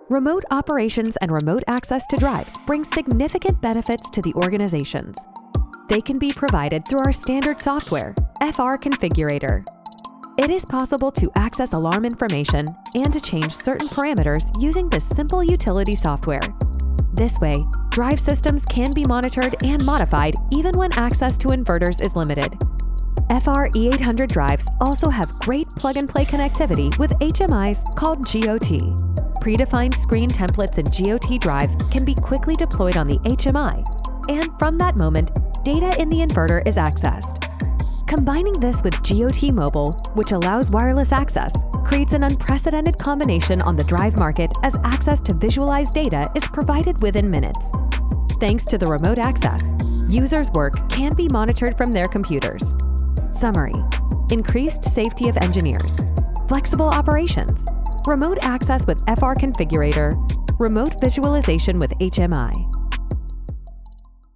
Remote operations and remote access to drives bring significant benefits to the organizations. They can be provided through our standard software, FR-Configurator. It is possible to access alarm information and to change certain parameters using this simple utility software. This way, drive systems can be monitored and modified even when access to inverters is limited. FR-E800 drives also have great plug-and-play connectivity with HMIs called GOT. Predefined screen templates in GOT Drive can be quickly deployed on the HMI, and from that moment, data in the inverter is accessed. Combining this with GOT Mobile, which allows wireless access, creates an unprecedented combination on the drive market as access to visualized data is provided within minutes. Thanks to the remote access, users' work can be monitored from their computers. Summary: increased safety of engineers, flexible operations, remote access with FR Configurator, remote visualization with HMI.